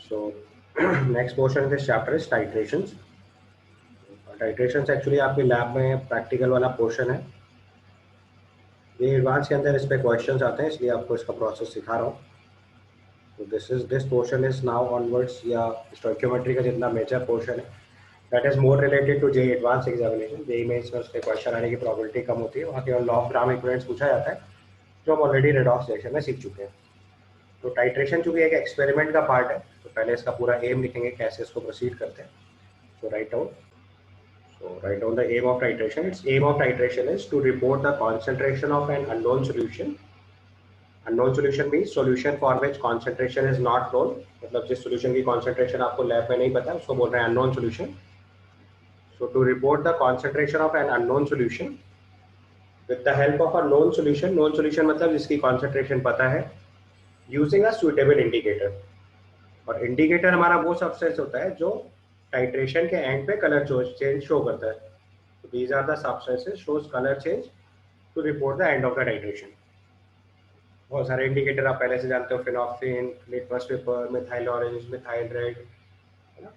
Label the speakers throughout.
Speaker 1: So next portion of this chapter is titrations. Titrations actually आपके lab में practical वाला portion है. ये एडवांस के अंदर इस पे क्वेश्चंस आते हैं, इसलिए आपको इसका प्रोसेस सिखा रहा हूँ. तो this portion is now onwards, या स्टोइकियोमेट्री का जितना मेजर पोर्शन है that is more related to JEE advance examination. JEE mains में उसके क्वेश्चन आने की प्रोबेबिलिटी कम होती है. वहाँ केवल लॉ ऑफ ग्राम इक्विवेलेंस पूछा जाता है, जो हम ऑलरेडी रेडॉक्स सेक्शन में सीख चुके हैं. तो टाइट्रेशन चूंकि एक एक्सपेरिमेंट का पार्ट है, तो पहले इसका पूरा एम लिखेंगे, कैसे इसको प्रोसीड करते हैं. So write down the aim of titration. Its aim of titration is to report the concentration of an unknown solution. Unknown solution means solution for which concentration is not known. मतलब जिस solution की concentration आपको lab में नहीं पता उसको बोल रहे हैं unknown solution. So to report the concentration of an unknown solution with the help of a known solution. Known solution मतलब जिसकी concentration पता है, using a suitable indicator. और इंडिकेटर हमारा वो सब्सटेंस होता है जो टाइट्रेशन के एंड पे कलर चेंज शो करता है. तो these are the substances shows colour change to report the end of the titration. बहुत सारे इंडिकेटर आप पहले से जानते हो, फिनॉक्सिन, litmus paper, methyl orange, methyl red, है ना.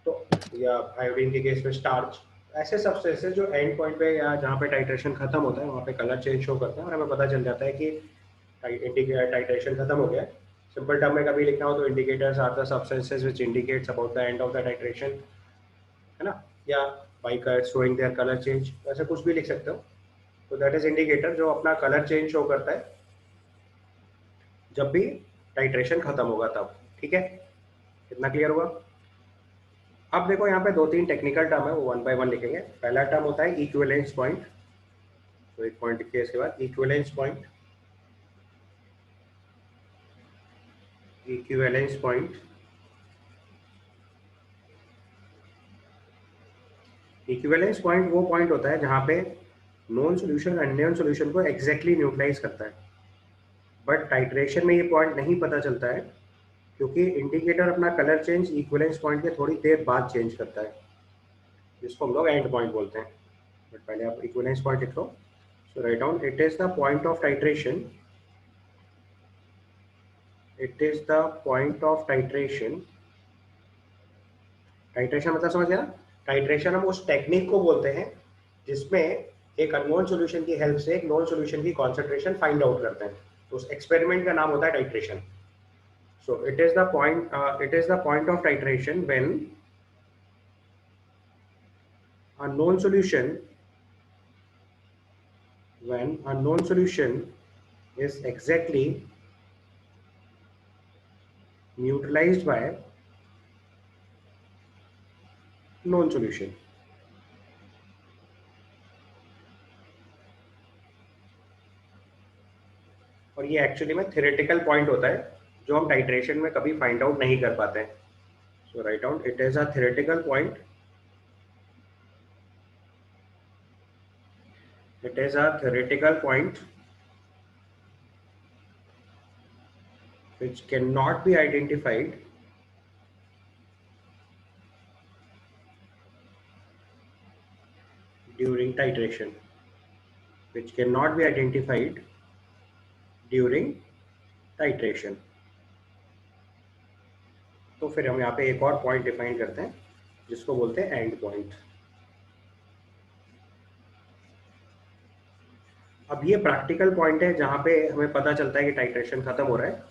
Speaker 1: तो या आयोडीन के केस में स्टार्च, ऐसे सब्सटेंसेस जो एंड पॉइंट पे या जहाँ पे टाइट्रेशन खत्म होता है वहाँ पे कलर चेंज शो करते हैं और हमें पता चल जाता है कि टाइट्रेशन खत्म हो गया है. सिंपल टर्म में कभी लिखना हो तो indicators are the substances which indicates about the end of the titration, है ना. या by showing their colour change, ऐसे कुछ भी लिख सकते हो. तो दैट इज इंडिकेटर जो अपना कलर चेंज शो करता है जब भी टाइट्रेशन खत्म होगा तब. ठीक है, कितना क्लियर हुआ. अब देखो यहाँ पे दो तीन टेक्निकल टर्म है, वो वन बाय वन लिखेंगे. पहला टर्म होता है इक्विवेलेंस पॉइंट. तो एक पॉइंट लिखिए, इसके बाद equivalence point. Equivalence point equivalence point वो पॉइंट होता है जहाँ पे नॉन सॉल्यूशन अननोन सॉल्यूशन को एग्जैक्टली न्यूट्रलाइज करता है. बट टाइट्रेशन में ये पॉइंट नहीं पता चलता है क्योंकि इंडिकेटर अपना कलर चेंज इक्विवेलेंस पॉइंट के थोड़ी देर बाद चेंज करता है, जिसको हम लोग एंड पॉइंट बोलते हैं. बट पहले आप इक्विवेलेंस पॉइंट लिख लो. So write down, it is the point of titration. It is the point of titration. Titration मतलब समझ गया. टाइट्रेशन हम उस टेक्निक को बोलते हैं जिसमें एक अननोन सॉल्यूशन की हेल्प से एक नोन सॉल्यूशन की कॉन्सेंट्रेशन फाइंड आउट करते हैं. तो उस एक्सपेरिमेंट का नाम होता है titration. So it is the point of titration when a known solution is exactly neutralized by known solution. और ये एक्चुअली में थ्योरेटिकल पॉइंट होता है जो हम टाइट्रेशन में कभी फाइंड आउट नहीं कर पाते हैं. So write down, it is a theoretical point. It is a theoretical point which cannot be identified during titration. Which cannot be identified during titration. तो फिर हम यहाँ पे एक और पॉइंट डिफाइन करते हैं जिसको बोलते हैं एंड पॉइंट. अब ये प्रैक्टिकल पॉइंट है जहाँ पे हमें पता चलता है कि टाइट्रेशन खत्म हो रहा है.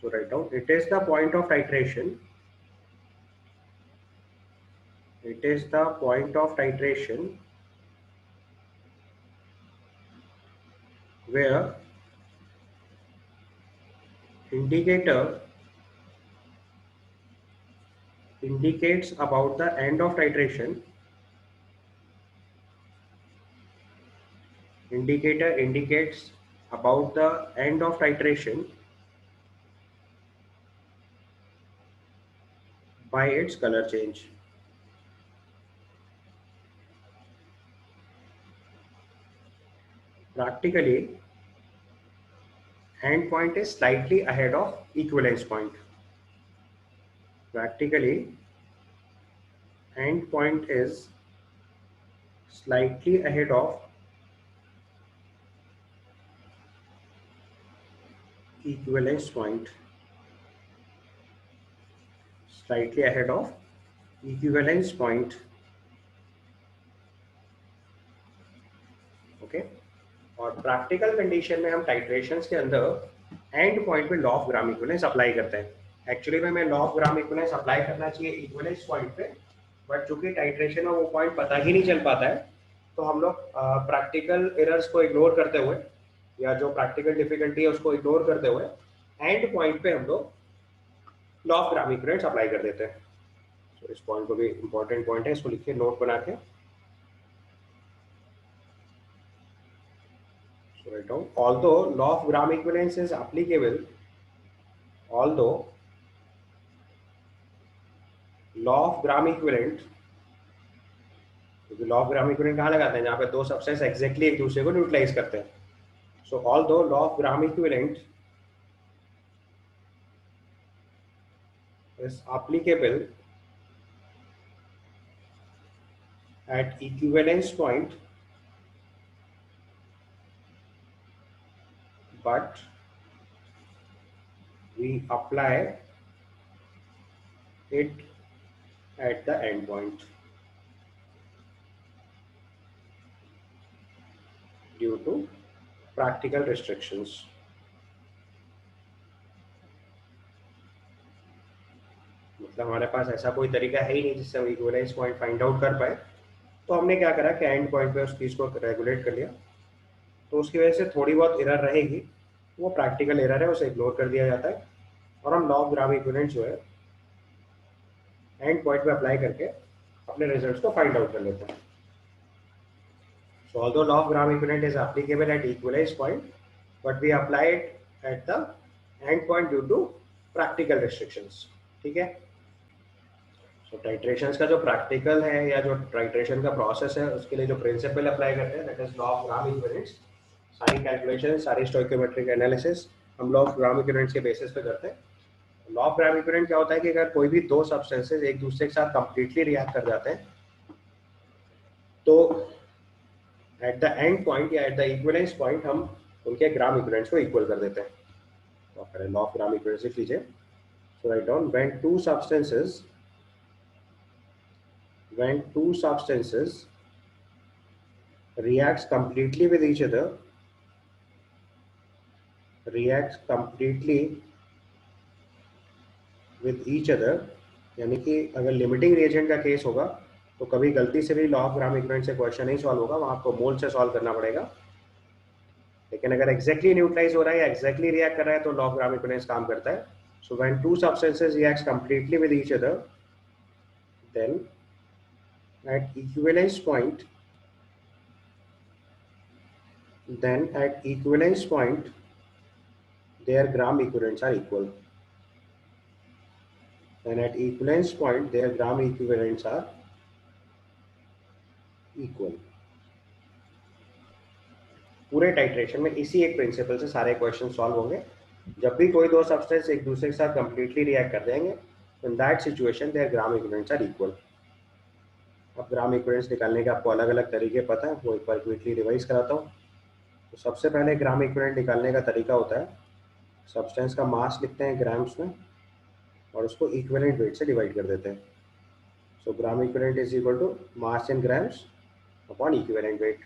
Speaker 1: So write down, it is the point of titration. It is the point of titration where indicator indicates about the end of titration. Indicator indicates about the end of titration by its color change. Practically, end point is slightly ahead of equivalence point. Practically, end point is slightly ahead of equivalence point. slightly ahead of equivalence point. Okay, और practical condition में हम titrations के अंदर and point पे law of gram equivalence apply करते हैं। Actually में हमें law of gram equivalence apply करना चाहिए इक्विवेलेंस पॉइंट पे, बट चूंकि टाइट्रेशन में वो पॉइंट पता ही नहीं चल पाता है, तो हम लोग प्रैक्टिकल एरर्स को इग्नोर करते हुए या जो प्रैक्टिकल डिफिकल्टी है उसको इग्नोर करते हुए एंड पॉइंट पे हम लोग law of gram equivalence apply कर देते हैं। तो इस पॉइंट को भी इंपॉर्टेंट पॉइंट है, इसको लिखिए नोट बना के। So write down, although law of gram equivalence is applicable, although law of gram equivalent, क्योंकि लॉ ऑफ ग्राम इक्विवेलेंट कहाँ लगाते हैं, जहाँ पे दो सब्सटेंस एग्जैक्टली एक दूसरे को न्यूट्रलाइज करते हैं। सो although law of gram equivalent is applicable at equivalence point, but we apply it at the end point due to practical restrictions. मतलब हमारे पास ऐसा कोई तरीका है ही नहीं जिससे हम इक्विवेलेंस पॉइंट फाइंड आउट कर पाए, तो हमने क्या करा कि एंड पॉइंट पे उस चीज़ को रेगुलेट कर लिया। तो उसकी वजह से थोड़ी बहुत एरर रहेगी, वो प्रैक्टिकल एरर है, उसे इग्नोर कर दिया जाता है और हम लॉ ऑफ ग्राम इक्विवेलेंट जो है एंड पॉइंट पे अप्लाई करके अपने रिजल्ट्स को फाइंड आउट कर लेते हैं। So although law of gram equivalent is applicable at equivalence point, but we apply it at the end point due to practical restrictions. ठीक है। So titrations का जो practical है या जो titration का process है, उसके लिए जो principle अप्लाई करते हैं, that is law of gram equivalence, सारी calculation, सारी stoichiometric analysis हम law of gram equivalence के basis पे करते हैं। लॉ ऑफ ग्राम इक्विवेलेंट क्या होता है कि अगर कोई भी दो सब्सटेंसेस एक दूसरे के साथ कंप्लीटली रिएक्ट कर जाते हैं, तो एट द एंड पॉइंट या एट द इक्विवेलेंस पॉइंट हम उनके ग्राम इक्विवेलेंस को इक्वल कर देते हैं। तो पहले लॉ ऑफ ग्राम इक्विवेलेंस लिख लीजिए। So write down, when two substances reacts completely with each other, यानी कि अगर लिमिटिंग रिएजेंट का केस होगा तो कभी गलती से भी लॉ ऑफ ग्राम इक्विवेलेंट से क्वेश्चन नहीं सॉल्व होगा, वहां आपको मोल से सॉल्व करना पड़ेगा। लेकिन अगर एग्जैक्टली न्यूट्रलाइज हो रहा है या एग्जैक्टली रिएक्ट कर रहा है तो लॉ ऑफ ग्राम इक्विवेलेंस काम करता है। So when two substances reacts completely with each other, then at equivalence point their gram equivalents are equal. And at equivalence point their gram equivalents are equal. पूरे titration में इसी एक principal से सारे question solve होंगे। जब भी कोई दो सब्सटेंस एक दूसरे के साथ कंप्लीटली रिएक्ट कर देंगे, in that situation there gram equivalents are equal. अब ग्राम इक्विवेलेंस निकालने के आपको अलग अलग तरीके पता है, वो एक बार क्विकली रिवाइज कराता हूँ। तो सबसे पहले ग्राम इक्विवेलेंट निकालने का तरीका होता है, सब्सटेंस का मास लिखते हैं ग्राम्स में और उसको इक्विवेलेंट वेट से डिवाइड कर देते हैं। So gram equivalent is equal to mass in grams upon equivalent weight.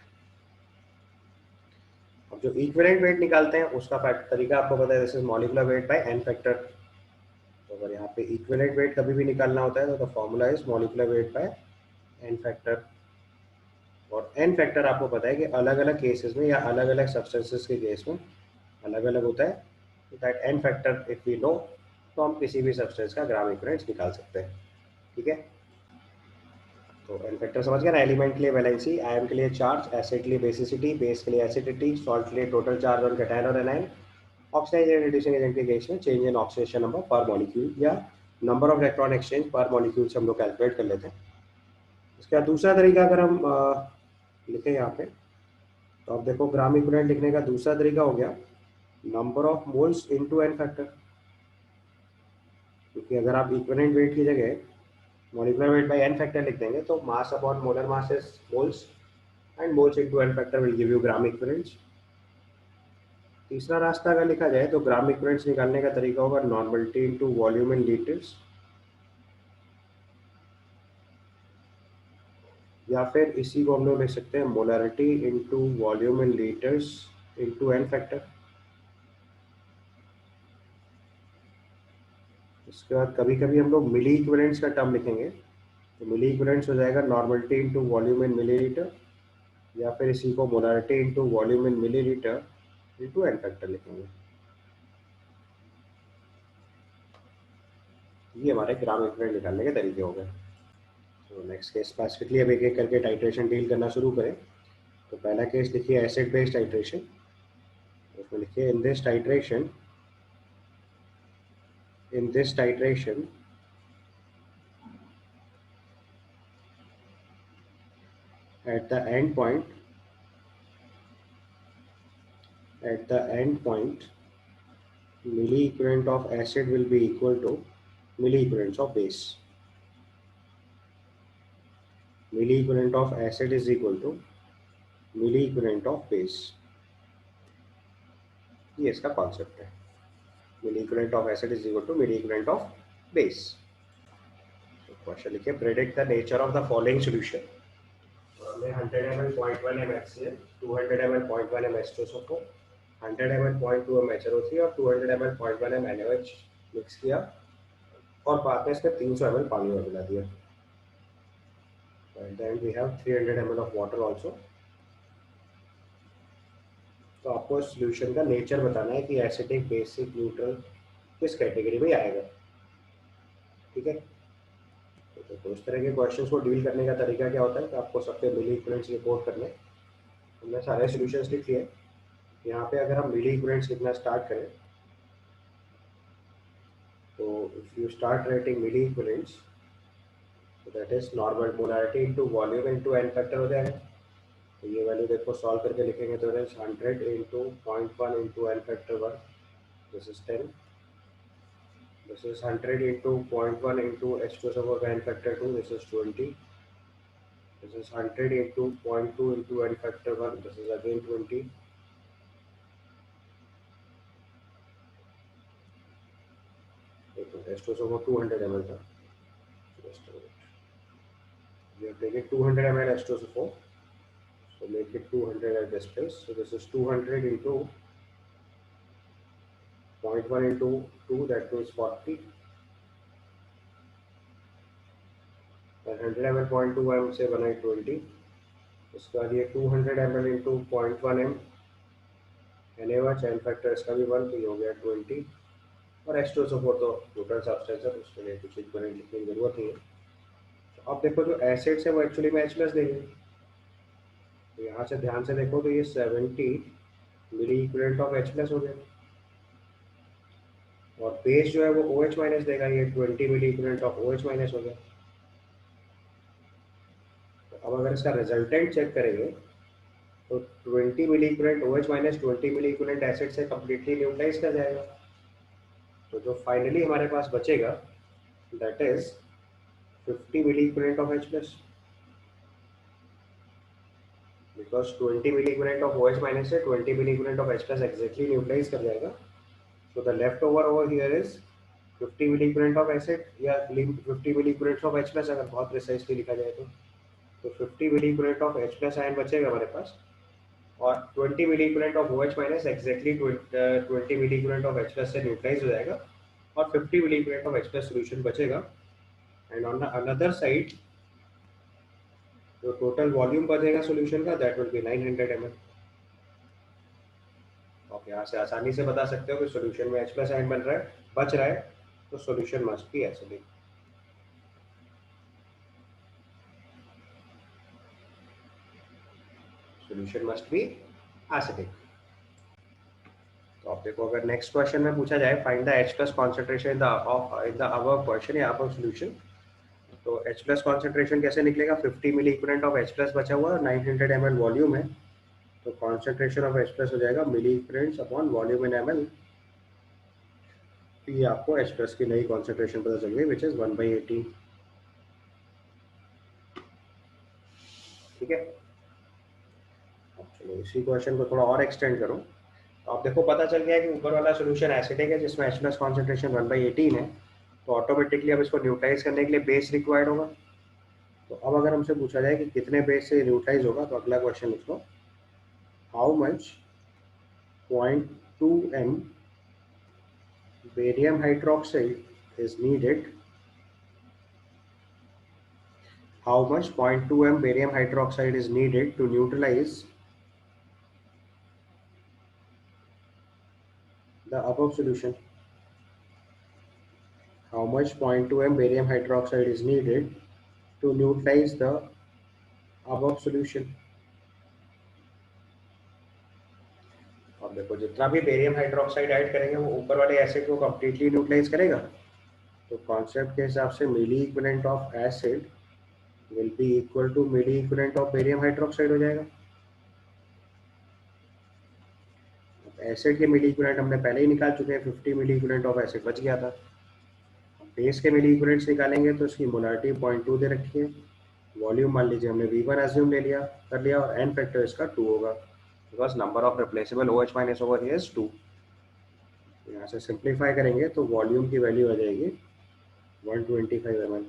Speaker 1: अब जो इक्विवेलेंट वेट निकालते हैं उसका तरीका आपको पता है, this is molecular weight by n factor. तो अगर यहाँ पे इक्विवेलेंट वेट कभी भी निकालना होता है तो the formula is molecular weight by n factor. और एन फैक्टर आपको पता है कि अलग अलग केसेस में या अलग अलग सब्सटेंसेस के केस में अलग अलग होता है। That n factor if we know, तो हम किसी भी सब्सटेंस का ग्राम इक्विवेलेंस निकाल सकते हैं। ठीक है, तो एन फैक्टर समझ गया ना। एलिमेंट के लिए वैलेंसी, आयन के लिए चार्ज, एसिड के लिए बेसिसिटी, बेस के लिए एसिडिटी, सॉल्ट के लिए टोटल चार्ज ऑन कैटायन और एनायन, ऑक्सीडाइजिंग रिड्यूसिंग एजेंट के केस में चेंज इन ऑक्सीडेशन नंबर पर मॉलिक्यूल या नंबर ऑफ इलेक्ट्रॉन एक्सचेंज पर मॉलिक्यूल से हम लोग कैलकुलेट कर लेते हैं। इसका दूसरा तरीका अगर हम लिखें यहाँ पे, तो आप देखो ग्राम इक्विवेलेंट लिखने का दूसरा तरीका हो गया number of moles into N factor. क्योंकि अगर आप इक्विवेलेंट वेट की जगह molecular weight by n factor लिख देंगे तो mass upon molar mass is moles and moles into N factor will give you gram equivalents. तीसरा रास्ता अगर लिखा जाए तो ग्राम इक्विवेलेंट्स निकालने का तरीका होगा normality into volume in litres. या फिर इसी को हम लोग लिख सकते हैं molarity into volume in litres into N factor. इसके बाद कभी कभी हम लोग मिली इक्विवेलेंट्स का टर्म लिखेंगे, तो मिली इक्विवेलेंट्स हो जाएगा normality into volume in millilitre, या फिर इसी को molarity into volume in millilitre into N factor लिखेंगे। ये हमारे ग्राम इक्विवेलेंट निकालने के तरीके हो गए। तो नेक्स्ट केस स्पेसिफिकली अब एक एक करके टाइट्रेशन डील करना शुरू करें। तो पहला केस लिखिए एसिड बेस्ड टाइट्रेशन। उसमें लिखिए in this titration at the end point milli equivalent of acid will be equal to milli equivalents of base. Milli equivalent of acid is equal to milli equivalent of base. ये इसका concept है। Milli equivalent of acid is equal to milli equivalent of base. Question लिखिए predict the nature of the following solution. हमने 100 ml 0.1 m HCl, 200 ml 0.1 m H2SO4, 100 ml 0.2 m HNO3 और 200 ml 0.1 m NaOH mix किया और बाद में इसमें 300 ml पानी में मिला दिया। And then we have 300 ml of water also. तो आपको सॉल्यूशन का नेचर बताना है कि एसिडिक, बेसिक, न्यूट्रल किस कैटेगरी में आएगा। ठीक है, तो इस तरह के क्वेश्चंस को डील करने का तरीका क्या होता है कि आपको सबके मिली इक्विवेलेंट्स रिपोर्ट करने। हमने सारे सॉल्यूशंस लिख लिए। यहाँ पे अगर हम मिली इक्विवेलेंट्स लिखना स्टार्ट करें तो if you start writing milli equivalents तो that is normal molarity into volume into N factor हो जाएगा। तो ये वैल्यू देखो सॉल्व करके लिखेंगे तो is 100 into 0.1 into N factor 1, this is 10। This is 100 into 0.1 into H2SO4 n factor 2, this is 20. This is 100 into 0.2 into n factor 1, this is again 20. H2SO4 200 ml था। Just a minute. We have taken 200 ml H2SO4, so make it 200 at this place. So this is 200 into 0.1 into 2, that means 40. And 100 ml 0.2 m से बना 20। उसके बाद ये 200 ml into 0.1 m NaOH n factor इसका भी 1, तो ये हो गया 20। और H2SO4 तो न्यूट्रल सब्सटेंस है, उसके लिए कुछ इक्विवेलेंट लिखने की जरूरत नहीं है। तो अब देखो जो एसिड्स है वो एक्चुअली में H+ देंगे। तो यहाँ से ध्यान से देखो तो ये 70 मिली इक्विवेलेंट ऑफ H+ हो गया, और बेस जो है वो OH- देगा, ये 20 मिली इक्विवेलेंट ऑफ OH- हो गया। तो अब अगर इसका रिजल्टेंट चेक करेंगे तो 20 milli equivalent OH- 20 milli equivalent acid से कंप्लीटली न्यूट्रलाइज कर जाएगा। तो जो फाइनली हमारे पास बचेगा that is 50 milli equivalent of H+, because 20 milli equivalent of OH- से 20 milli equivalent of H+ exactly neutralize कर जाएगा। So the left over here is 50 milli equivalent of acid या 50 मिली इक्विवेलेंट ऑफ H+, अगर बहुत precisely लिखा जाए तो 50 milli equivalent of H+ ion बचेगा हमारे पास, और 20 milli equivalent of OH- exactly 20 milli equivalent of H+ से न्यूट्रलाइज हो जाएगा, और 50 milli equivalent of H+ solution बचेगा। And on the another side जो टोटल वॉल्यूम बचेगा सॉल्यूशन का दैट विल बी 900 ml। आप यहाँ से आसानी से बता सकते हो कि सॉल्यूशन में H+ आयन बन रहा है, बच रहा है, तो solution must be acidic. Solution must be acidic. तो आप देखो अगर नेक्स्ट क्वेश्चन में पूछा जाए find the H+ concentration in the above question या अबव सॉल्यूशन, तो H+ कॉन्सेंट्रेशन कैसे निकलेगा। 50 मिली इक्विवेलेंट ऑफ H+ बचा हुआ है, 900 ml वॉल्यूम है, तो कॉन्सेंट्रेशन ऑफ H+ हो जाएगा milli equivalents upon volume in ml। तो ये आपको H+ की नई कॉन्सेंट्रेशन पता चल गई विच इज 1/18। ठीक है, अब चलो इसी क्वेश्चन को थोड़ा और एक्सटेंड करो। तो आप देखो पता चल गया कि ऊपर वाला सॉल्यूशन एसिडिक है जिसमें H+ कॉन्सेंट्रेशन 1/18 है, तो ऑटोमेटिकली अब इसको न्यूट्रलाइज करने के लिए बेस रिक्वायर्ड होगा। तो अब अगर हमसे पूछा जाए कि कितने बेस से न्यूट्रलाइज होगा, तो अगला क्वेश्चन लिख लो, how much 0.2 m barium hydroxide is needed, how much 0.2 m barium hydroxide is needed to neutralize the above solution. How much 0.2 m barium hydroxide is needed to neutralize the above solution. अब देखो जितना भी barium hydroxide add करेंगे वो ऊपर वाले acid को completely neutralise करेगा, तो कॉन्सेप्ट के हिसाब से milli equivalent of acid will be equal to milli equivalent of barium hydroxide हो जाएगा। एसिड के मिली इक्विवेलेंट हमने पहले ही निकाल चुके हैं, 50 मिली इक्विवेलेंट ऑफ एसिड बच गया था। बेस के मिली इक्विवेलेंट्स निकालेंगे तो इसकी मोलारिटी 0.2 दे रखी है, वॉल्यूम मान लीजिए हमने V1 एज्यूम ले लिया कर लिया, और n फैक्टर इसका 2 होगा, because number of replaceable OH minus over here is 2। यहाँ से सिंप्लीफाई करेंगे तो वॉल्यूम की वैल्यू आ जाएगी 125 ml।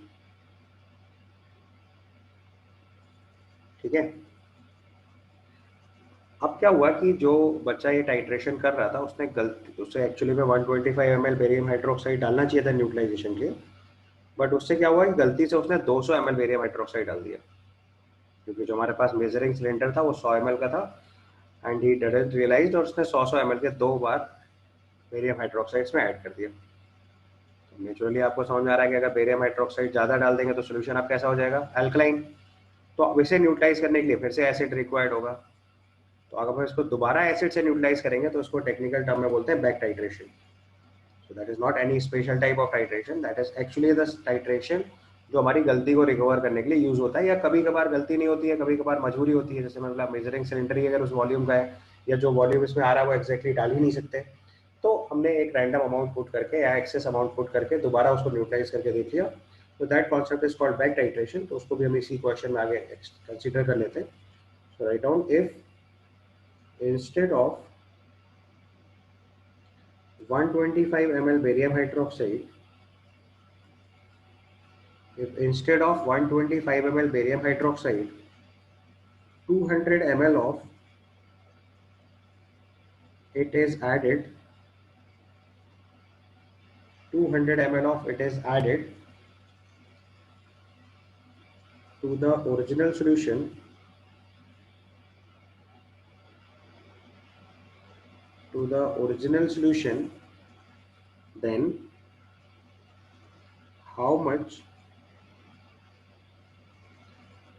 Speaker 1: ठीक है, अब क्या हुआ कि जो बच्चा ये टाइट्रेशन कर रहा था उसने गलती, उससे एक्चुअली में 125 ml बेरियम हाइड्रोक्साइड डालना चाहिए था न्यूट्रलाइजेशन के लिए, बट उससे क्या हुआ कि गलती से उसने 200 ml बेरियम हाइड्रोक्साइड डाल दिया, क्योंकि जो हमारे पास मेजरिंग सिलेंडर था वो 100 ml का था, एंड ही डिडंट रियलाइज, और उसने 100 ml के 2 बार बेरियम हाइड्रोक्साइड्स में ऐड कर दिया। तो नेचुरली आपको समझ में आ रहा है कि अगर बेरियम हाइड्रोक्साइड ज़्यादा डाल देंगे तो सोल्यूशन आप कैसा हो जाएगा, अल्कलाइन। तो अब इसे न्यूट्रलाइज करने के लिए फिर से एसिड रिक्वायर्ड होगा, तो अगर हम इसको दोबारा एसिड से न्यूट्रलाइज करेंगे तो उसको टेक्निकल टर्म में बोलते हैं back titration. So that is not any special type of titration, that is actually the titration जो हमारी गलती को रिकवर करने के लिए यूज होता है, या कभी कभार गलती नहीं होती है, कभी कभार मजबूरी होती है, जैसे मतलब मेजरिंग सिलेंडर ही अगर उस वॉल्यूम का है या जो वॉल्यूम इसमें आ रहा है वो एक्जैक्टली डाल ही नहीं सकते, तो हमने एक रैंडम अमाउंट पुट करके या एक्सेस अमाउंट पुट करके दोबारा उसको न्यूट्रलाइज करके देख लिया, तो that concept is called back titration. तो उसको भी हम इसी क्वेश्चन में आगे कंसिडर कर लेते हैं। So write down, if instead of 125 ml barium hydroxide, if instead of 125 ml barium hydroxide 200 ml of it is added, 200 ml of it is added to the original solution, then how much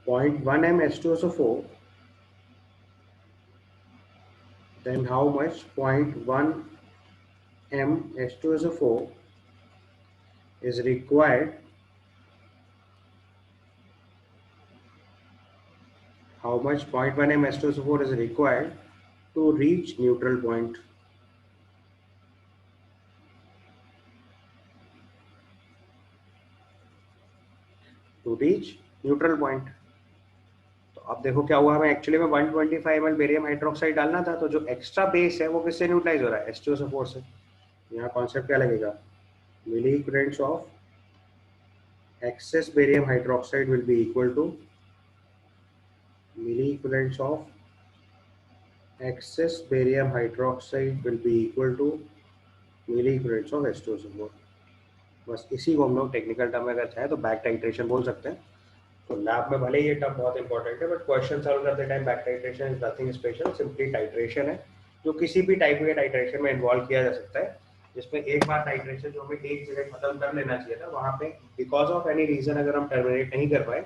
Speaker 1: 0.1 m H2SO4, then how much 0.1 m H2SO4 is required, how much 0.1 m H2SO4 is required to reach neutral point. To reach neutral point, तो अब देखो क्या हुआ, हमें actually में 125 ml barium hydroxide डालना था, तो जो एक्स्ट्रा बेस है वो किससे न्यूट्रलाइज हो रहा है, H2SO4 से। यहाँ कॉन्सेप्ट क्या लगेगा, milli equivalents of excess barium hydroxide will be equal to milli equivalents of excess barium hydroxide will be equal to milli equivalents of H2SO4। बस इसी को हम लोग टेक्निकल टर्म में अगर चाहे तो बैक टाइट्रेशन बोल सकते हैं। तो लैब में भले ही ये टर्म बहुत इंपॉर्टेंट है, बट क्वेश्चन सॉल्व करते time back titration is nothing special, simply titration है जो किसी भी टाइप के टाइट्रेशन में इन्वॉल्व किया जा सकता है, जिसमें एक बार टाइट्रेशन जो हमें एक जगह खत्म कर लेना चाहिए था, वहां पे बिकॉज ऑफ एनी रीजन अगर हम टर्मिनेट नहीं कर पाए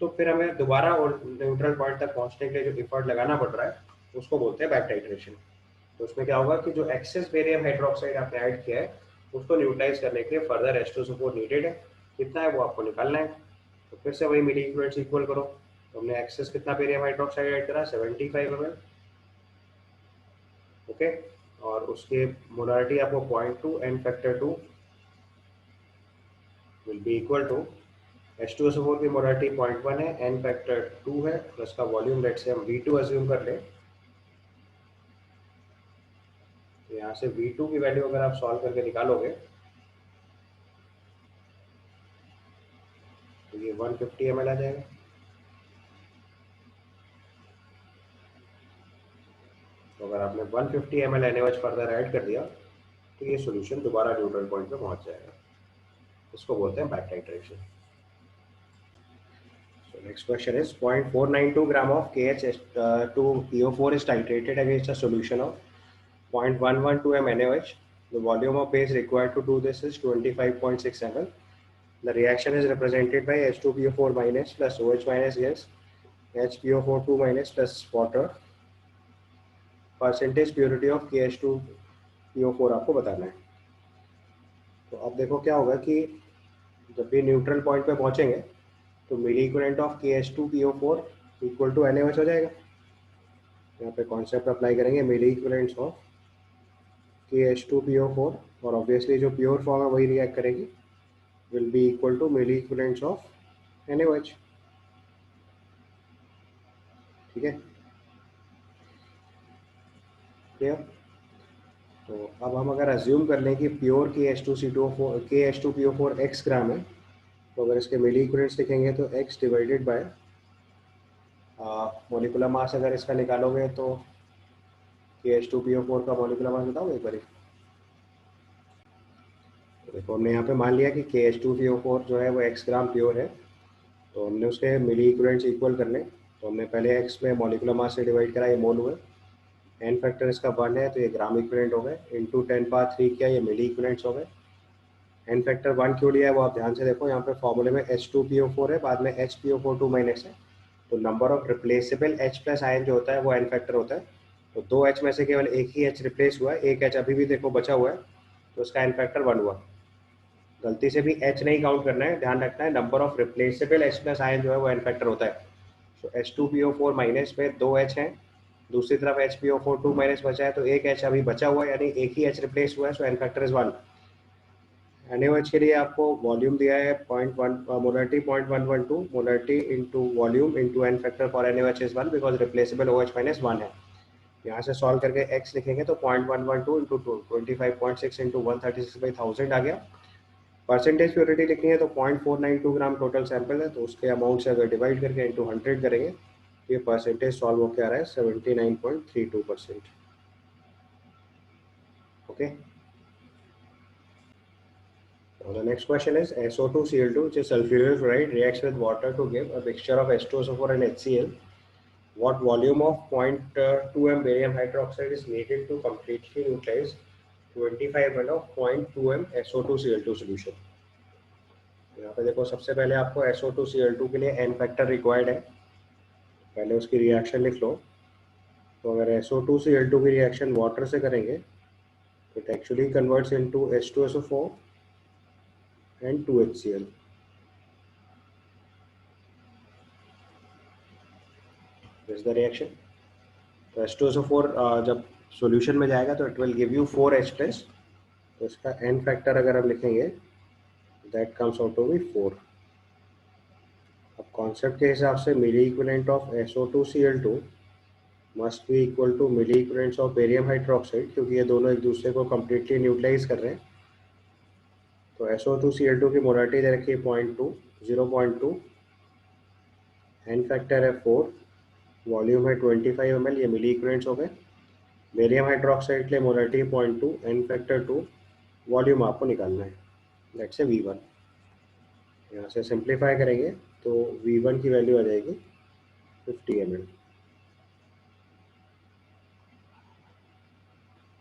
Speaker 1: तो फिर हमें दोबारा और न्यूट्रल पॉइंट तक पहुंचने के लिए जो एफर्ट लगाना पड़ रहा है उसको बोलते हैं बैक टाइट्रेशन। तो उसमें क्या होगा कि जो एक्सेस बेरियम हाइड्रोक्साइड आपने ऐड किया है उसको न्यूट्रलाइज करने के लिए फर्दर H2SO4 नीडेड है, कितना है वो आपको निकालना है। तो फिर से वही मिली इक्विवेलेंट्स इक्वल करो, तो हमने एक्सेस कितना बेरियम हाइड्रोक्साइड ऐड करा, 75 ml। ओके, और उसके मोलारिटी आपको 0.2 n factor 2 will be equal to H2SO4 की मोलारिटी 0.1 है, n फैक्टर 2 है, प्लस का वॉल्यूम लेट से हम V2 अज्यूम कर लें। तो यहाँ से V2 की वैल्यू अगर आप सॉल्व करके निकालोगे तो ये 150 ml आ जाएगा। तो अगर आपने 150 ml NaOH फर्दर ऐड कर दिया तो ये सॉल्यूशन दोबारा न्यूट्रल पॉइंट पे पहुंच जाएगा। इसको बोलते हैं back titration. So next question is 0.492 gram of KH2PO4 is titrated against a solution of 0.112 m NaOH. The volume of base required to do this is 25.6 ml. The reaction is represented by H2PO4 minus plus OH minus gas, HPO4 2 minus plus water. Percentage purity of KH2PO4 आपको बताना है। तो अब देखो क्या होगा कि जब भी न्यूट्रल पॉइंट पे पहुंचेंगे तो milli equivalent of KH2PO4 equal to NaOH हो जाएगा। यहाँ पे कॉन्सेप्ट अप्लाई करेंगे मिली इक्विवेलेंट्स ऑफ KH2PO4 और ऑब्वियसली जो प्योर फॉर्म है वही रिएक्ट करेगी, will be equal to milli equivalents of NaOH। ठीक है, क्लियर। तो अब हम अगर अज्यूम कर लें कि प्योर KH2PO4 x ग्राम है, तो अगर इसके मिली इक्विवेलेंट्स लिखेंगे तो x divided by molecular mass अगर इसका निकालोगे तो KH2PO4 का मॉलिक्यूलर मास बताओ एक बार। तो देखो हमने यहाँ पे मान लिया कि KH2PO4 जो है वो x ग्राम प्योर है, तो हमने उसके मिली इक्विवेलेंट्स इक्वल करने। तो हमने पहले x में मॉलिक्यूलर मास से डिवाइड करा, ये मोल हुए। n फैक्टर इसका 1 है तो ये ग्राम इक्विवेलेंट हो गए, इंटू 10³ किया, ये मिली इक्विवेलेंट्स हो गए। n फैक्टर 1 क्यों लिया है वो आप ध्यान से देखो, यहाँ पे फॉर्मूले में H2PO4 है, बाद में HPO4 2 माइनस है, तो number of replaceable H plus ion जो होता है वो n फैक्टर होता है। तो 2 H में से केवल एक ही H रिप्लेस हुआ है, एक H अभी भी देखो बचा हुआ है, तो उसका n फैक्टर 1 हुआ। गलती से भी H नहीं काउंट करना है, ध्यान रखना है number of replaceable H plus ion जो है वो n फैक्टर होता है। तो H2PO4 माइनस में 2 H हैं, दूसरी तरफ HPO4 2 माइनस बचा है, तो एक H अभी बचा हुआ है, यानी एक ही H रिप्लेस हुआ है, सो n फैक्टर इज 1। NaOH के लिए आपको वॉल्यूम दिया है 0.1 molarity 0.112 molarity into volume into n factor for NaOH is 1 because replaceable OH minus 1 है। यहाँ से सॉल्व करके x लिखेंगे तो 0.112 इंटू 25.6 इंटू 136/1000 आ गया। परसेंटेज प्योरिटी लिखनी है तो 0.492 ग्राम टोटल सैंपल है, तो उसके अमाउंट से अगर डिवाइड करके इंटू 100 करेंगे तो ये परसेंटेज सॉल्व होकर आ रहा है 79.32%। Okay, so the next question is SO2Cl2 which is sulfurous fluoride reacts with water to give a mixture of H2SO4 and HCl. What volume of 0.2 m barium hydroxide is needed to completely neutralize 25 ml of 0.2 m SO2Cl2 solution? यहाँ पे देखो सबसे पहले आपको SO2Cl2 के लिए n factor required है, पहले उसकी रिएक्शन लिख लो। तो अगर SO2Cl2 की रिएक्शन वाटर से करेंगे तो it actually converts into H2SO4 and 2HCl. This is the reaction. तो H2SO4 जब सॉल्यूशन में जाएगा तो it will give you 4H plus, तो इसका n फैक्टर अगर हम लिखेंगे that comes out to be 4। अब कॉन्सेप्ट के हिसाब से milli equivalent of SO2Cl2 must be equal to milli equivalents of barium hydroxide, क्योंकि ये दोनों एक दूसरे को कम्प्लीटली न्यूट्रलाइज कर रहे हैं। तो SO2Cl2 की मोलरिटी दे रखी है 0.2, n फैक्टर है 4, वॉल्यूम है 25 ml, ये मिली इक्विवेलेंट्स हो गए। बेरियम हाइड्रोक्साइड के लिए मोलरिटी 0.2, n फैक्टर 2, वॉल्यूम आपको निकालना है, दैट्स ए V1। यहाँ से सिंप्लीफाई करेंगे तो V1 की वैल्यू आ जाएगी 50 ml।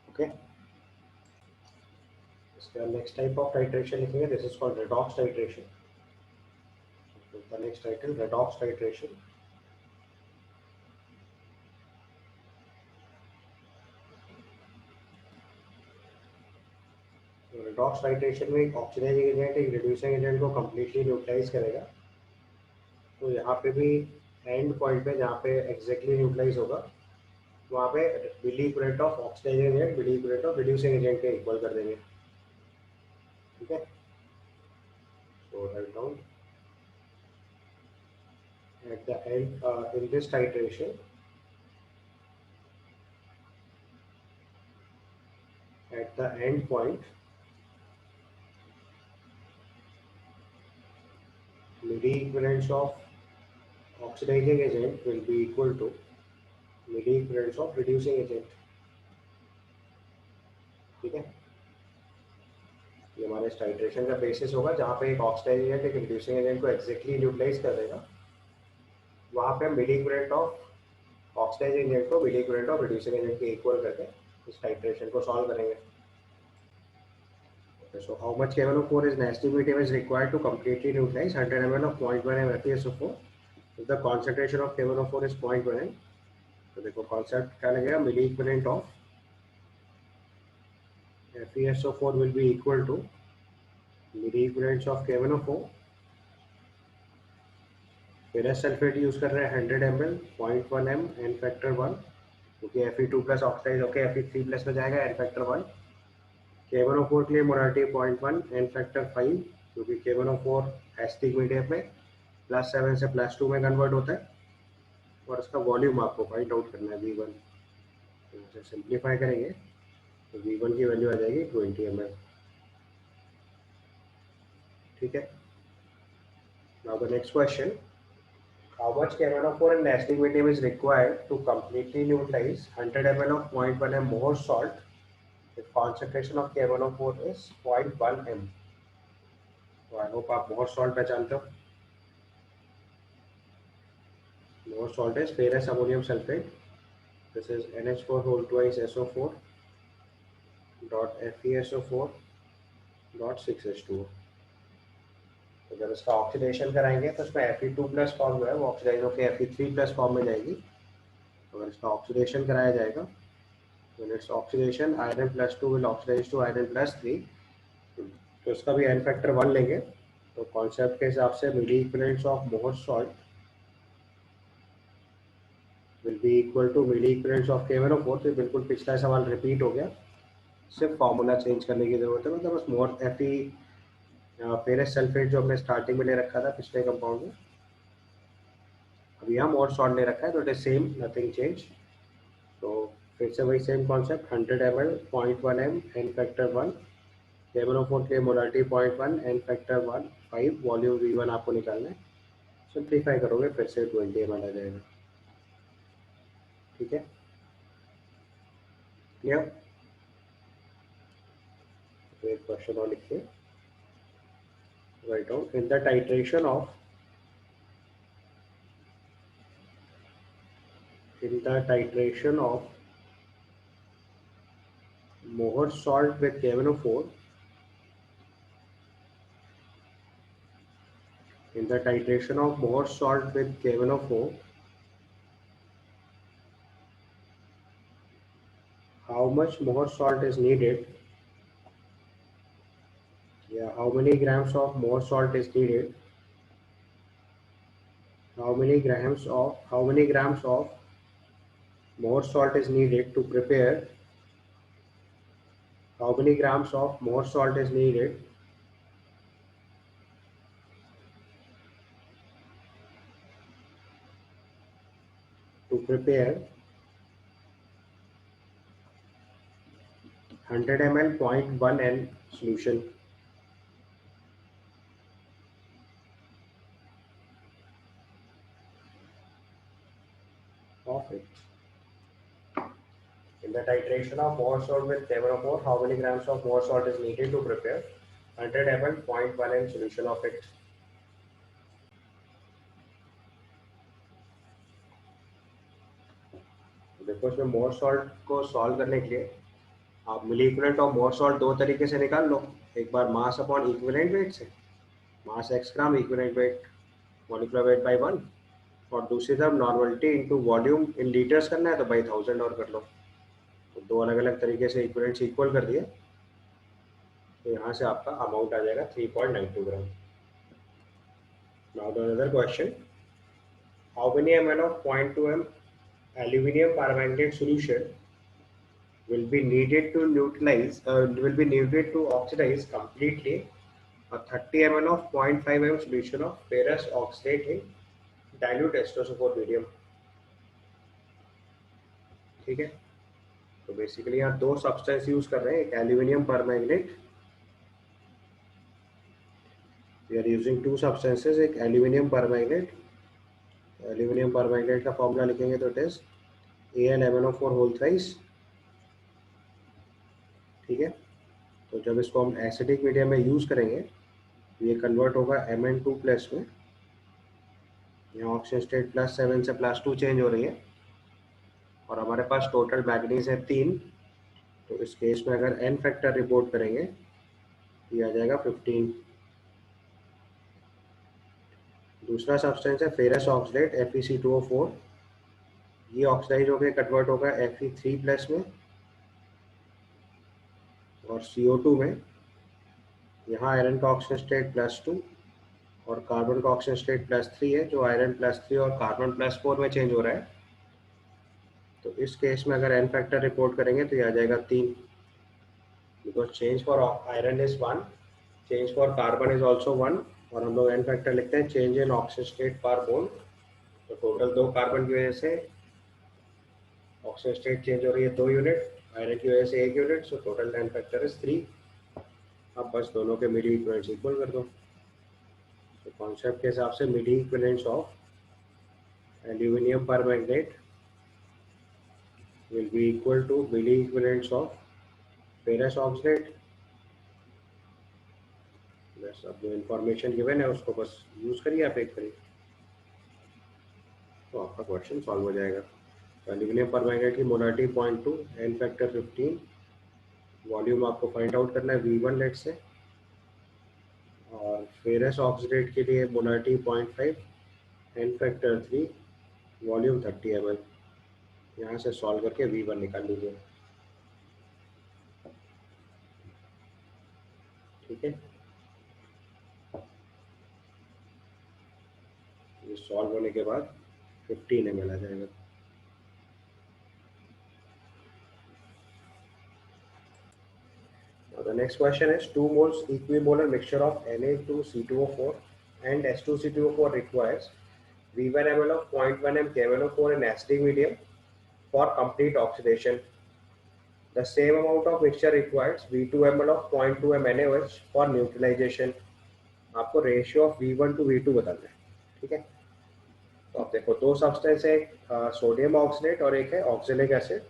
Speaker 1: ओके, इसके बाद नेक्स्ट टाइप ऑफ टाइट्रेशन लिखेंगे, this is called redox titration. The next title redox titration. Redox titration में एक ऑक्सीडाइजिंग एजेंट एक रिड्यूसिंग एजेंट को कम्प्लीटली न्यूट्रलाइज करेगा। तो यहाँ पे भी एंड पॉइंट पे जहाँ पे एग्जैक्टली न्यूट्रलाइज होगा वहाँ पे milli equivalent of oxidizing agent milli equivalent of reducing agent के इक्वल कर देंगे। ठीक है, so write down at the end in this titration at the end point Midi equivalence of oxidizing agent will be equal to Midi equivalence of reducing agent. ठीक है, ये हमारे titration का बेसिस होगा जहाँ पे एक ऑक्सीडाइजिंग एजेंट एक रिड्यूसिंग एजेंट को एक्जैक्टली न्यूट्रलाइज कर देगा, वहाँ पे हम मिडी इक्विवेलेंट ऑफ ऑक्सीडाइजिंग एजेंट को मिडी इक्विवेलेंट ऑफ रिड्यूसिंग एजेंट के इक्वल करके इस टाइट्रेशन को सॉल्व करेंगे. So how much KMnO4 is Nasty medium is required to completely neutralize 100 ml of 0.1 m FeSO4 if the concentration of KMnO4 is 0.1 m. तो देखो concept क्या लगेगा, milli equivalent of FeSO4 will be equal to milli equivalent of KMnO4. Ferrous sulphate use कर रहे हैं 100 ml 0.1 m n factor 1, क्योंकि Fe2 plus oxide होकर Fe3 plus में जाएगा एन फैक्टर 1. KMnO4 के लिए मोलारिटी 0.1 एन फैक्टर 5, क्योंकि KMnO4 एसिडिक मीडियम में +7 से +2 में कन्वर्ट होता है, और इसका वॉल्यूम आपको फाइंड आउट करना है V1. तो इसे सिंप्लीफाई करेंगे तो V1 की वैल्यू आ जाएगी 20 ml. ठीक है. Now the next question, how much KMnO4 in acidic medium is required to completely neutralize 100 ml of 0.1 m more salt if concentration of KMnO4 is 0.1 m. तो I hope आप मोर salt पहचानते हो. Mohr salt is ferrous ammonium sulphate. This is NH4 whole twice SO4 dot FeSO4 dot 6H2O. तो जब इसका oxidation कराएंगे तो इसमें Fe2 प्लस फॉर्म जो है वो ऑक्सीडाइज होकर Fe3 प्लस फॉर्म में जाएगी. अगर इसका ऑक्सीडेशन कराया जाएगा तो it's oxidation iron +2 will oxidise to iron +3. तो इसका भी एन फैक्टर 1 लेंगे. तो कॉन्सेप्ट के हिसाब से milli equivalents of Mohr salt will be equal to milli equivalents of KMnO4. तो बिल्कुल पिछला सवाल रिपीट हो गया, सिर्फ फॉर्मूला चेंज करने की जरूरत है. मतलब बस मोर फेरस सल्फेट जो हमने स्टार्टिंग में ले रखा था पिछले कंपाउंड में, अभी हम मोर सॉल्ट ले रखा है, तो it is same, nothing change. तो फिर से वही same concept 100 ml 0.1 m n factor 1, KMnO4 के molarity 0.1 N factor 1 5, volume V1 आपको निकालना है. सिंप्लीफाई करोगे फिर से 20 ml आ जाएगा. ठीक है, क्लियर. तो एक क्वेश्चन और लिखिए. Write down, in the titration of Mohr salt with KMnO4, in the titration of Mohr salt with KMnO4, how much Mohr salt is needed? Yeah, how many grams of Mohr salt is needed? How many grams of Mohr salt is needed to prepare? How many grams of Mohr salt is needed to prepare 100 ml 0.1 N solution? Of it. In the titration of Mohr salt with KMnO4, how many grams of Mohr salt is needed to prepare 100 ml 0.1 N solution of it? देखो इसमें मोर salt को solve करने के लिए आप मिली equivalent of Mohr salt दो तरीके से निकाल लो. एक बार मास अपॉन इक्विवेलेंट वेट से, मास x gram equivalent weight molecular weight bye 1, और दूसरी तरफ normality into volume in litres करना है तो बाई 1000 और कर लो. तो दो अलग अलग तरीके से इक्विवेलेंट्स इक्वल कर दिए, तो यहाँ से आपका अमाउंट आ जाएगा 3.92 ग्राम. Now the another question, how many ml of 0.2 m aluminum permanganate solution will be needed to oxidize completely a 30 ml of 0.5 m solution of ferrous oxidate in dilute H2SO4 medium. ठीक है, तो basically यहाँ दो substance use कर रहे हैं, एक aluminium permanganate, we are using two substances, एक एल्यूमिनियम परमैंगनेट, एल्यूमिनियम परमैंगनेट का फॉर्मूला लिखेंगे तो it is AlMnO4 whole thrice. ठीक है, तो जब इसको हम एसिडिक मीडियम में यूज करेंगे तो ये कन्वर्ट होगा Mn2 प्लस में, यहाँ ऑक्सीजन स्टेट +7 से +2 चेंज हो रही है, और हमारे पास टोटल मैग्नीज है 3, तो इस केस में अगर n फैक्टर रिपोर्ट करेंगे तो ये आ जाएगा 15। दूसरा सब्सटेंस है फेरस ऑक्सीडेट FeC2O4, ये ऑक्सीडाइज होकर कन्वर्ट होगा Fe3 प्लस में और CO2 में, यहाँ आयरन का ऑक्सीजन स्टेट +2 और कार्बन का ऑक्सीजन स्टेट +3 है, जो आयरन +3 और कार्बन +4 में चेंज हो रहा है। तो इस केस में अगर n फैक्टर रिपोर्ट करेंगे तो ये आ जाएगा 3, because change for iron is 1, change for carbon is also 1, और हम लोग n फैक्टर लिखते हैं चेंज इन ऑक्सीजन स्टेट पर मोल। तो टोटल 2 कार्बन की वजह से ऑक्सीजन स्टेट चेंज हो रही है 2 यूनिट, आयरन की वजह से 1 unit, so total n factor is 3। अब बस दोनों के मिडी इक्वलेंट्स इक्वल कर दो। तो कॉन्सेप्ट के हिसाब से milli equivalents of aluminium permanganate will be equal to milli equivalents of ferrous oxide। बस अब जो इंफॉर्मेशन गिवन है उसको बस यूज करिए, आप एक करिए तो आपका क्वेश्चन सॉल्व हो जाएगा। तो एल्यूमिनियम परमैंगनेट की मोलारिटी 0.2, n फैक्टर 15, वॉल्यूम आपको फाइंड आउट करना है V1 लेट से, और फेरस ऑक्सीडेट के लिए molarity 0.5, n factor 3, volume 30 ml। यहाँ से सॉल्व करके V1 निकाल लीजिए। ठीक है, ये सॉल्व होने के बाद 15 ml आ जाएगा। Now the next question is 2 moles equimolar mixture of Na2C2O4 and H2C2O4 requires V1 ml of 0.1 m KMnO4 in acidic medium for complete oxidation. The same amount of mixture requires V2 ml of 0.2 m NaOH for neutralization. आपको ratio of V1 to V2 बताना है। ठीक है, तो आप देखो दो substance है, एक सोडियम ऑक्सीडेट और एक है ऑक्जेलिक एसिड,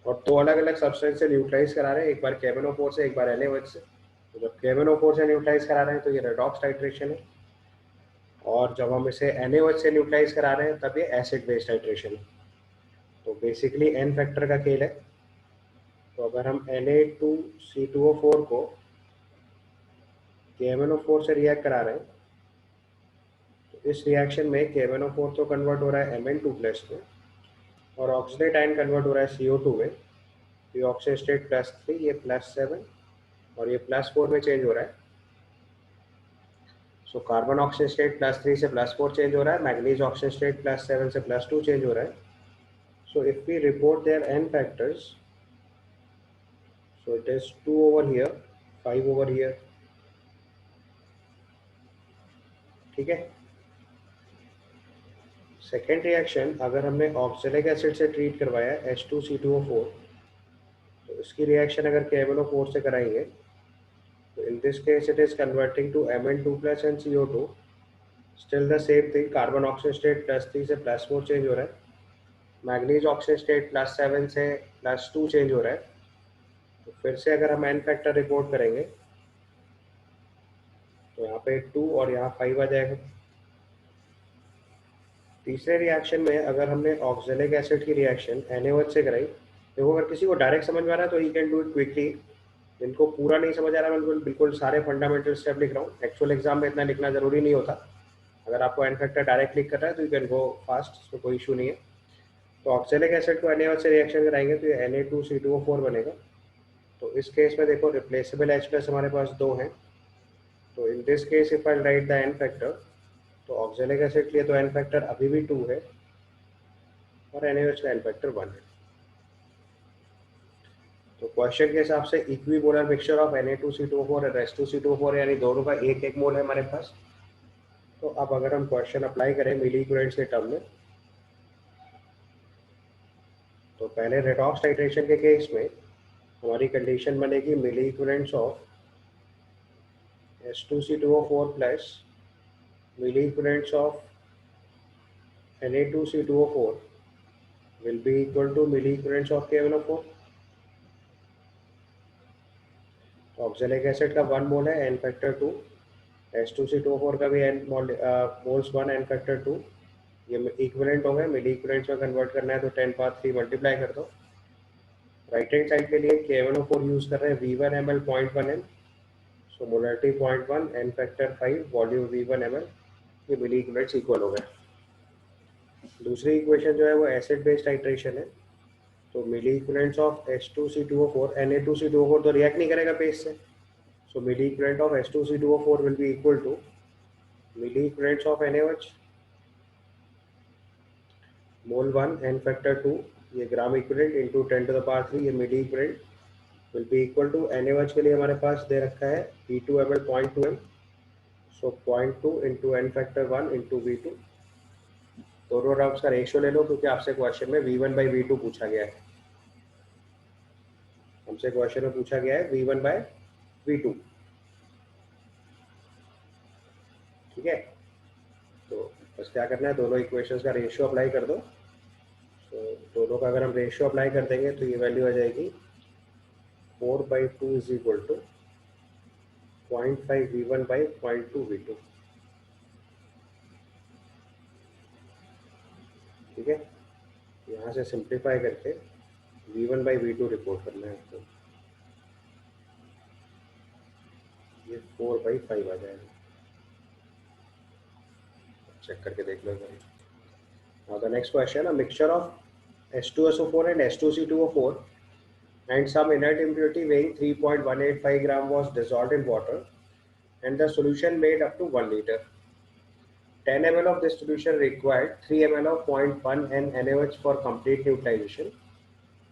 Speaker 1: और दो अलग अलग सब्सटेंस से न्यूट्रलाइज करा रहे हैं, एक बार KMnO4 से एक बार NaOH से। तो जब KMnO4 से न्यूट्रलाइज करा रहे हैं तो ये रेडॉक्स टाइट्रेशन है, और जब हम इसे NaOH से न्यूट्रलाइज करा रहे हैं तब ये एसिड बेस टाइट्रेशन है। तो बेसिकली n फैक्टर का खेल है। तो अगर हम Na2C2O4 को KMnO4 से रिएक्ट करा रहे हैं तो इस रिएक्शन में KMnO4 तो कन्वर्ट हो रहा है Mn2 प्लस में, और ऑक्सीडेट आयन कन्वर्ट हो रहा है CO2 में। ये ऑक्सीजन स्टेट +3, ये +7 और ये +4 में चेंज हो रहा है। सो कार्बन ऑक्सीजन स्टेट +3 से +4 चेंज हो रहा है, मैग्नीज ऑक्सीजन स्टेट +7 से +2 चेंज हो रहा है। So if we report there n factors, so it is 2 over here, 5 over here। ठीक है, सेकेंड रिएक्शन अगर हमने ऑक्जेलिक एसिड से ट्रीट करवाया H2C2O4, तो इसकी रिएक्शन अगर KMnO4 से कराएंगे तो in this case it is converting to Mn2 plus and CO2, still the same thing, carbon oxygen state +3 से +4 चेंज हो रहा है, मैग्नीज ऑक्सीजन स्टेट +7 से +2 चेंज हो रहा है। तो फिर से अगर हम n फैक्टर रिपोर्ट करेंगे तो यहाँ पे 2 और यहाँ 5 आ जाएगा। तीसरे रिएक्शन में अगर हमने ऑक्जेलिक एसिड की रिएक्शन NaOH से कराई, देखो अगर किसी को डायरेक्ट समझ में आ रहा है तो he can do it quickly, जिनको पूरा नहीं समझ आ रहा है मैं बिल्कुल सारे फंडामेंटल स्टेप लिख रहा हूँ, एक्चुअल एग्जाम में इतना लिखना जरूरी नहीं होता। अगर आपको n फैक्टर डायरेक्ट लिख कर रहा है तो यू कैन गो फास्ट, इसमें कोई इशू नहीं है। तो ऑक्जेलिक एसिड को NaOH से रिएक्शन कराएंगे तो ये Na2C2O4 बनेगा। तो इस केस में देखो रिप्लेसेबल H प्लस हमारे पास 2 हैं, तो in this case if I right the n factor, तो ऑक्जेलिक एसिड के लिए तो n फैक्टर अभी भी 2 है और NaOH का n फैक्टर 1 है। तो क्वेश्चन के हिसाब से इक्विपोलर मिक्सचर ऑफ Na2C2O4 और H2C2O4 यानी दोनों का एक एक मोल है हमारे पास। तो अब अगर हम क्वेश्चन अप्लाई करें मिली इक्विवेलेंट्स के टर्म में, तो पहले रेडॉक्स टाइट्रेशन के केस में हमारी कंडीशन बनेगी milli equivalents of H2C2O4 plus milli equivalents of Na2C2O4 will be equal to milli equivalents of KMnO4. Oxalic acid का 1 मोल है n फैक्टर 2, H2C2O4 का भी n मोल्स 1 n फैक्टर 2, ये इक्विवेलेंट हो गए, मिली इक्विवेलेंट्स में कन्वर्ट करना है तो 10 पावर 3 मल्टीप्लाई कर दो। राइट हैंड साइड के लिए KMnO4 यूज कर रहे हैं V1 ml 0.1 m, so molarity 0.1 n factor 5 volume V1 ml, ये मिली इक्विवेलेंट्स इक्वल हो गए। दूसरी इक्वेशन जो है वो एसिड बेस्ड टाइट्रेशन है, तो मिली इक्विवेलेंट्स ऑफ H2C2O4, Na2C2O4 तो रिएक्ट नहीं करेगा बेस से, so milli equivalent of H2C2O4 will be equal to milli equivalents of NaOH mole 1 n factor 2, ये gram equivalent into 10 to the power 3, ये मिली equivalent will be equal to NaOH के लिए हमारे पास दे रखा है V2 ml 0.2 m, so 0.2 into n factor 1 into V2, दोनों terms का ratio ले लो क्योंकि आपसे क्वेश्चन में V1 by V2 पूछा गया है, हमसे क्वेश्चन में पूछा गया है V1 by V2, ठीक है। तो बस क्या करना है, दोनों इक्वेशंस का रेशियो अप्लाई कर दो, तो दोनों का अगर हम रेशियो अप्लाई कर देंगे तो ये वैल्यू आ जाएगी 4/2 is equal to 0.5 V1 by 0.2 V2, ठीक है। यहाँ से सिंप्लीफाई करके V1 by V2 रिपोर्ट करना है आपको, ये 4/5 आ जाएगा, चेक करके देख लो। Now the next question, a mixture of H2SO4 and H2C2O4 and some inert impurity weighing 3.185 gram was dissolved in water and the solution made up to 1 liter. 10 ml of this solution required 3 ml of 0.1 N NaOH for complete neutralization.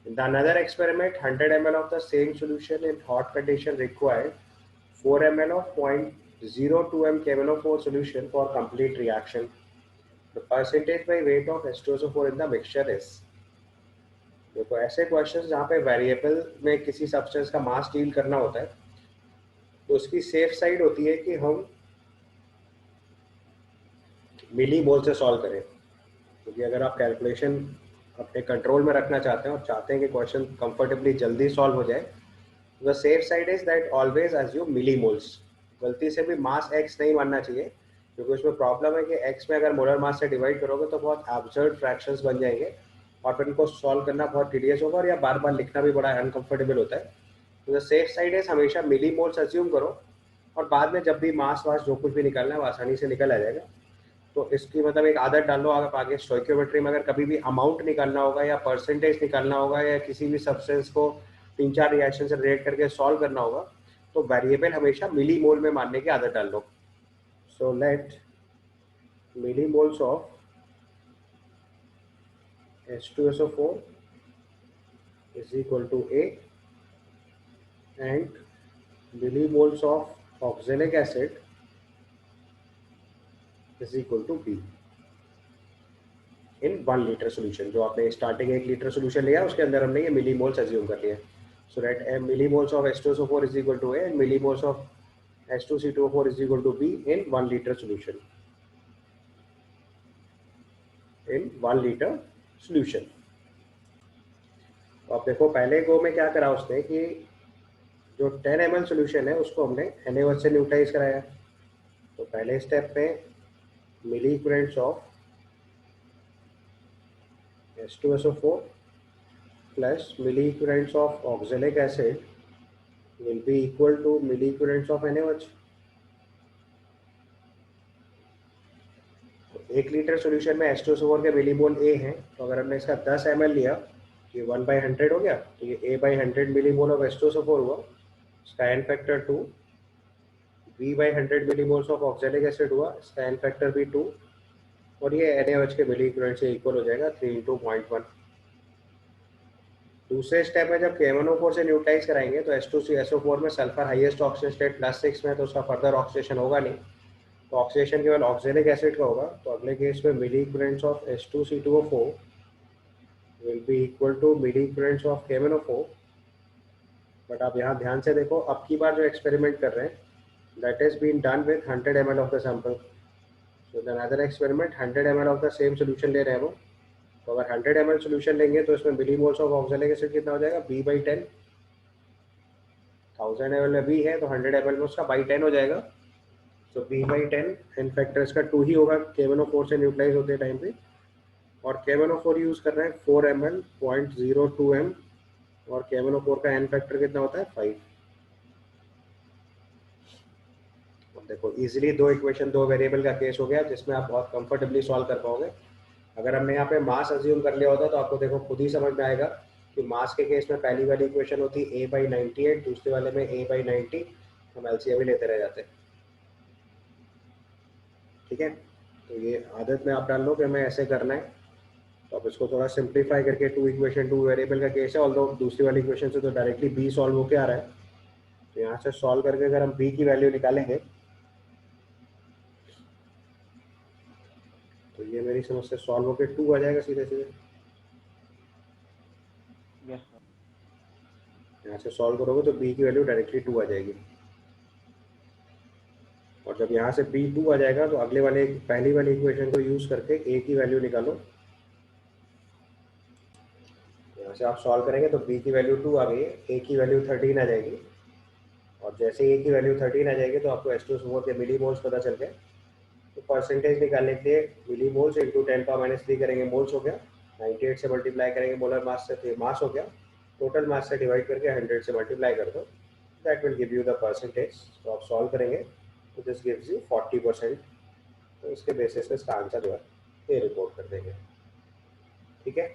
Speaker 1: In the another experiment, 100 ml of the same solution in hot condition required 4 ml of 0.02 m KMnO4 solution for complete reaction. The percentage by weight of H2SO4 in the mixture is. देखो ऐसे questions जहाँ पे variable में किसी substance का मास deal करना होता है तो उसकी सेफ साइड होती है कि हम मिली मोल से सॉल्व करें, क्योंकि अगर आप कैलकुलेशन अपने कंट्रोल में रखना चाहते हैं और चाहते हैं कि क्वेश्चन कंफर्टेबली जल्दी सॉल्व हो जाए, the safe side is that always assume milli moles. गलती से भी मास एक्स नहीं मानना चाहिए, क्योंकि उसमें प्रॉब्लम है कि एक्स में अगर मोलर मास से डिवाइड करोगे तो बहुत एब्सर्ड फ्रैक्शंस बन जाएंगे और फिर इनको सॉल्व करना बहुत टीडियस होगा और या बार बार लिखना भी बड़ा अनकंफर्टेबल होता है। तो द सेफ साइड इज हमेशा मिली मोल्स अज्यूम करो और बाद में जब भी मास वास जो कुछ भी निकलना है वो आसानी से निकल आ जाएगा। तो इसकी मतलब एक आदत डाल लो, अगर आगे स्टोइकियोमेट्री में अगर कभी भी अमाउंट निकालना होगा या परसेंटेज निकालना होगा या किसी भी सब्सटेंस को 3-4 रिएक्शन से रिलेट करके सॉल्व करना होगा तो वेरिएबल हमेशा मिली मोल में मानने की आदत डाल लो। So let milli moles of H2SO4 is equal to A and millimoles of oxalic acid is equal to B in 1 litre solution. जो आपने स्टार्टिंग 1 लीटर सोल्यूशन लिया उसके अंदर हमने ये मिलीमोल्स अज्यूम कर लिया। So that millimoles of H2SO4 is equal to A and millimoles of H2C2O4 is equal to B in 1 liter solution. In 1 liter solution. अब देखो पहले गो में क्या करा उसने कि जो 10 ml सोल्यूशन है उसको हमने NaOH से न्यूट्रलाइज कराया। तो पहले स्टेप पे milli equivalents of H2SO4 plus milli equivalents of oxalic acid will be equal to milli equivalents of NaOH. तो 1 लीटर सोल्यूशन में H2SO4 के मिलीमोल A हैं, तो अगर हमने इसका 10 ml लिया तो ये 1/100 हो गया, तो ये A/100 मिलीमोल ऑफ H2SO4 हुआ, इसका n factor 2, B/100 millimoles of oxalic acid हुआ, इसका n फैक्टर भी 2 और ये NaOH के मिली इक्विवेलेंट से इक्वल हो जाएगा 3 × 0.1। दूसरे स्टेप में जब KMnO4 से न्यूट्रलाइज कराएंगे तो H2SO4 में सल्फर हाईएस्ट ऑक्सीजन स्टेट +6 में, तो उसका फर्दर ऑक्सीडेशन होगा नहीं, तो ऑक्सीडेशन केवल ऑक्सैलिक एसिड का होगा। तो अगले केस में milli equivalents of H2C2O4 will be equal to milli equivalents of KMnO4। But आप यहाँ ध्यान से देखो, अब की बार जो एक्सपेरिमेंट कर रहे हैं that is being done with 100 ml of the sample. So the another experiment 100 ml of the same solution ले रहे हैं वो. तो अगर 100 ml solution लेंगे तो इसमें मिलीमोल्स ऑफ ऑक्सैलिक एसिड कितना हो जाएगा, B/10. 1000 ml में B है तो 100 ml में उसका by 10 हो जाएगा. तो B/10 इन फैक्टर इसका 2 ही होगा KMnO4 से न्यूट्रलाइज होते टाइम पे. और KMnO4 यूज कर रहे हैं 4 ml 0.02 m और KMnO4 का n फैक्टर कितना होता है 5. देखो इजीली दो इक्वेशन दो वेरिएबल का केस हो गया जिसमें आप बहुत कंफर्टेबली सॉल्व कर पाओगे. अगर हमने यहाँ पे मास अज्यूम कर लिया होता तो आपको देखो खुद ही समझ में आएगा कि मास के केस में पहली वाली इक्वेशन होती A/98, दूसरे वाले में A/90. हम एलसीएम भी लेते रह जाते. ठीक है, तो ये आदत में आप डाल लो कि हमें ऐसे करना है. तो आप इसको थोड़ा सिंप्लीफाई करके 2 इक्वेशन 2 वेरिएबल का केस है. ऑल्दो दूसरी वाली इक्वेशन से तो डायरेक्टली B सॉल्व होके आ रहा है. तो यहाँ से सॉल्व करके अगर हम B की वैल्यू निकालेंगे तो ये मेरी समझ से सॉल्व होके 2 आ जाएगा सीधे सीधे.
Speaker 2: Yes sir.
Speaker 1: यहाँ से सॉल्व करोगे तो B की वैल्यू डायरेक्टली 2 आ जाएगी. और जब यहाँ से B 2 आ जाएगा तो अगले वाले पहली वाली इक्वेशन को यूज करके A की वैल्यू निकालो. यहाँ से आप सॉल्व करेंगे तो B की वैल्यू 2 आ गई है, A की वैल्यू 13 आ जाएगी. और जैसे A की वैल्यू 13 आ जाएगी तो आपको H2SO4 के मिलीमोल्स पता चल गए. तो परसेंटेज निकालने के लिए मिलीमोल्स इंटू 10⁻³ करेंगे, मोल्स हो गया. 98 से मल्टीप्लाई करेंगे मोलर मास से तो मास हो गया. टोटल मास से डिवाइड करके 100 से मल्टीप्लाई कर दो, that will give you the percentage. तो आप सॉल्व करेंगे तो दिस गिव्स यू 40%. तो इसके बेसिस पे इसका आंसर जो है ये रिपोर्ट कर देंगे. ठीक है.